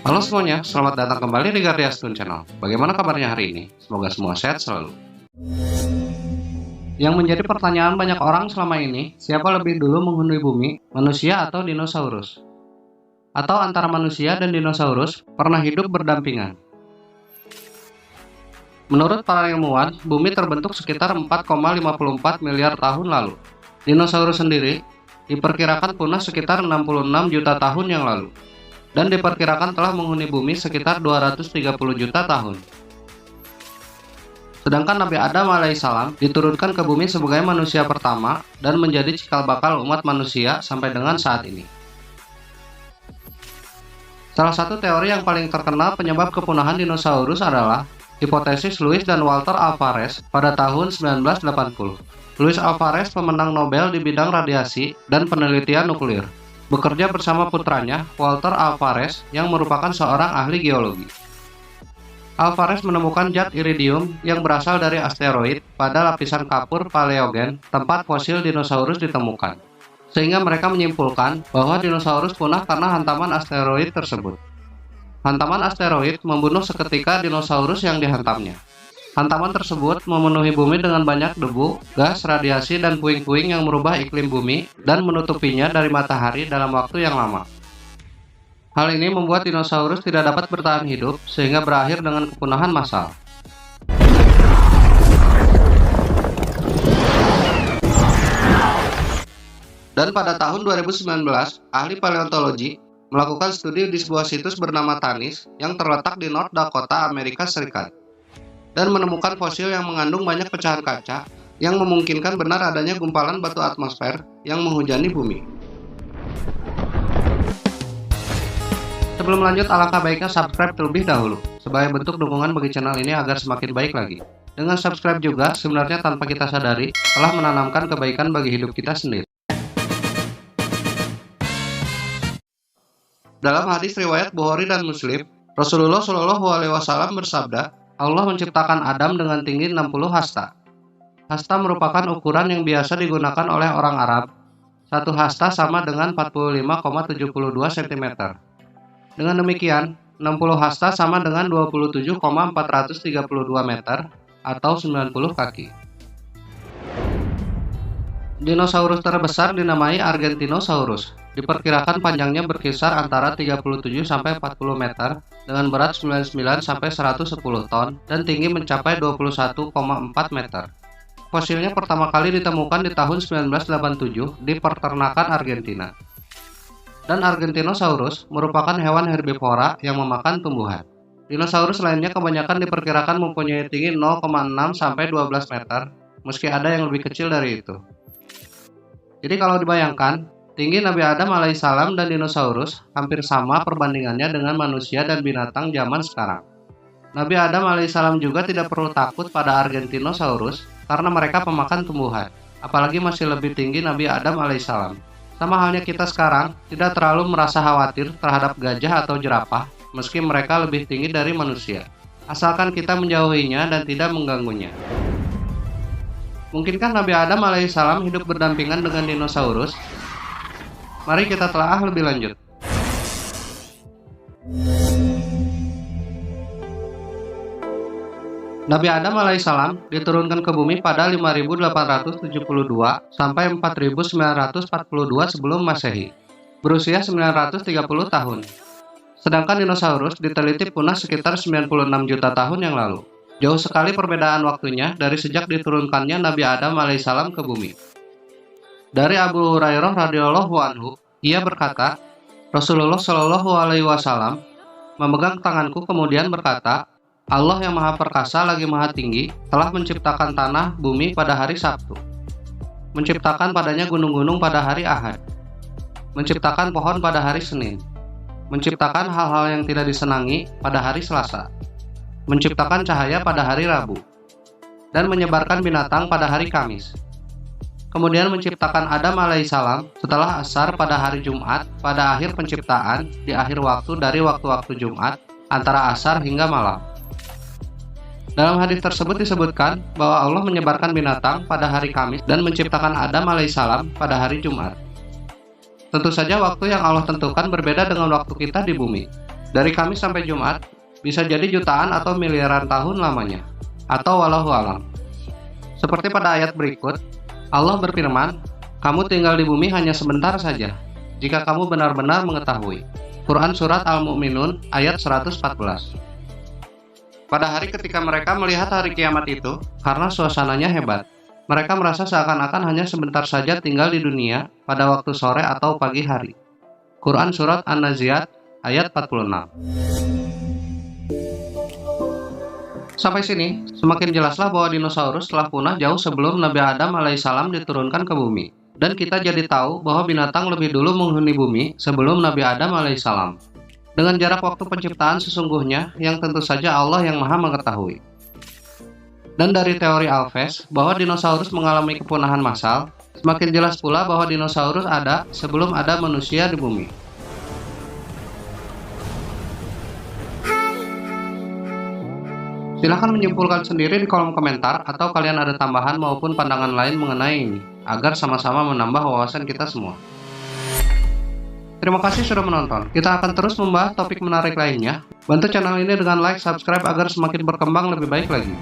Halo semuanya, selamat datang kembali di Gardiastun Channel. Bagaimana kabarnya hari ini? Semoga semua sehat selalu. Yang menjadi pertanyaan banyak orang selama ini, siapa lebih dulu menghuni bumi, manusia atau dinosaurus? Atau antara manusia dan dinosaurus pernah hidup berdampingan? Menurut para ilmuwan, bumi terbentuk sekitar 4,54 miliar tahun lalu. Dinosaurus sendiri diperkirakan punah sekitar 66 juta tahun yang lalu, dan diperkirakan telah menghuni bumi sekitar 230 juta tahun. Sedangkan Nabi Adam alaihissalam diturunkan ke bumi sebagai manusia pertama dan menjadi cikal bakal umat manusia sampai dengan saat ini. Salah satu teori yang paling terkenal penyebab kepunahan dinosaurus adalah hipotesis Louis dan Walter Alvarez pada tahun 1980. Louis Alvarez pemenang Nobel di bidang radiasi dan penelitian nuklir, bekerja bersama putranya, Walter Alvarez, yang merupakan seorang ahli geologi. Alvarez menemukan zat iridium yang berasal dari asteroid pada lapisan kapur Paleogen, tempat fosil dinosaurus ditemukan, sehingga mereka menyimpulkan bahwa dinosaurus punah karena hantaman asteroid tersebut. Hantaman asteroid membunuh seketika dinosaurus yang dihantamnya. Hantaman tersebut memenuhi bumi dengan banyak debu, gas, radiasi, dan puing-puing yang merubah iklim bumi dan menutupinya dari matahari dalam waktu yang lama. Hal ini membuat dinosaurus tidak dapat bertahan hidup sehingga berakhir dengan kepunahan massal. Dan pada tahun 2019, ahli paleontologi melakukan studi di sebuah situs bernama Tanis yang terletak di North Dakota, Amerika Serikat, dan menemukan fosil yang mengandung banyak pecahan kaca yang memungkinkan benar adanya gumpalan batu atmosfer yang menghujani bumi. Sebelum lanjut, alangkah baiknya subscribe terlebih dahulu, sebagai bentuk dukungan bagi channel ini agar semakin baik lagi. Dengan subscribe juga, sebenarnya tanpa kita sadari, telah menanamkan kebaikan bagi hidup kita sendiri. Dalam hadis riwayat Bukhari dan Muslim, Rasulullah Shallallahu Alaihi Wasallam bersabda, Allah menciptakan Adam dengan tinggi 60 hasta. Hasta merupakan ukuran yang biasa digunakan oleh orang Arab. Satu hasta sama dengan 45,72 cm. Dengan demikian, 60 hasta sama dengan 27,432 meter atau 90 kaki. Dinosaurus terbesar dinamai Argentinosaurus. Diperkirakan panjangnya berkisar antara 37-40 meter dengan berat 99-110 ton dan tinggi mencapai 21,4 meter. Fosilnya pertama kali ditemukan di tahun 1987 di peternakan Argentina. Dan Argentinosaurus merupakan hewan herbivora yang memakan tumbuhan. Dinosaurus lainnya kebanyakan diperkirakan mempunyai tinggi 0,6-12 meter, meski ada yang lebih kecil dari itu. Jadi kalau dibayangkan, tinggi Nabi Adam alaihissalam dan dinosaurus hampir sama perbandingannya dengan manusia dan binatang zaman sekarang. Nabi Adam alaihissalam juga tidak perlu takut pada Argentinosaurus karena mereka pemakan tumbuhan, apalagi masih lebih tinggi Nabi Adam alaihissalam. Sama halnya kita sekarang, tidak terlalu merasa khawatir terhadap gajah atau jerapah, meski mereka lebih tinggi dari manusia, asalkan kita menjauhinya dan tidak mengganggunya. Mungkinkah Nabi Adam alaihissalam hidup berdampingan dengan dinosaurus? Mari kita telaah lebih lanjut. Nabi Adam alaihissalam diturunkan ke bumi pada 5872 sampai 4942 sebelum Masehi, berusia 930 tahun. Sedangkan dinosaurus diteliti punah sekitar 96 juta tahun yang lalu. Jauh sekali perbedaan waktunya dari sejak diturunkannya Nabi Adam alaihissalam ke bumi. Dari Abu Hurairah radhiyallahu anhu, ia berkata, Rasulullah Shallallahu Alaihi Wasallam memegang tanganku kemudian berkata, Allah yang Maha Perkasa lagi Maha Tinggi telah menciptakan tanah bumi pada hari Sabtu, menciptakan padanya gunung-gunung pada hari Ahad, menciptakan pohon pada hari Senin, menciptakan hal-hal yang tidak disenangi pada hari Selasa, menciptakan cahaya pada hari Rabu, dan menyebarkan binatang pada hari Kamis. Kemudian menciptakan Adam alaihissalam setelah asar pada hari Jumat pada akhir penciptaan di akhir waktu dari waktu-waktu Jumat antara asar hingga malam. Dalam hadis tersebut disebutkan bahwa Allah menyebarkan binatang pada hari Kamis dan menciptakan Adam alaihissalam pada hari Jumat. Tentu saja waktu yang Allah tentukan berbeda dengan waktu kita di bumi. Dari Kamis sampai Jumat, bisa jadi jutaan atau miliaran tahun lamanya, atau wallahu alam. Seperti pada ayat berikut, Allah berfirman, "Kamu tinggal di bumi hanya sebentar saja, jika kamu benar-benar mengetahui." Quran Surat Al-Mu'minun ayat 114. Pada hari ketika mereka melihat hari kiamat itu, karena suasananya hebat, mereka merasa seakan-akan hanya sebentar saja tinggal di dunia pada waktu sore atau pagi hari. Quran Surat An-Naziat ayat 46. Sampai sini, semakin jelaslah bahwa dinosaurus telah punah jauh sebelum Nabi Adam alaihissalam diturunkan ke bumi. Dan kita jadi tahu bahwa binatang lebih dulu menghuni bumi sebelum Nabi Adam alaihissalam. Dengan jarak waktu penciptaan sesungguhnya yang tentu saja Allah yang maha mengetahui. Dan dari teori Alves bahwa dinosaurus mengalami kepunahan massal, semakin jelas pula bahwa dinosaurus ada sebelum ada manusia di bumi. Silahkan menyimpulkan sendiri di kolom komentar atau kalian ada tambahan maupun pandangan lain mengenai ini, agar sama-sama menambah wawasan kita semua. Terima kasih sudah menonton. Kita akan terus membahas topik menarik lainnya. Bantu channel ini dengan like, subscribe agar semakin berkembang lebih baik lagi.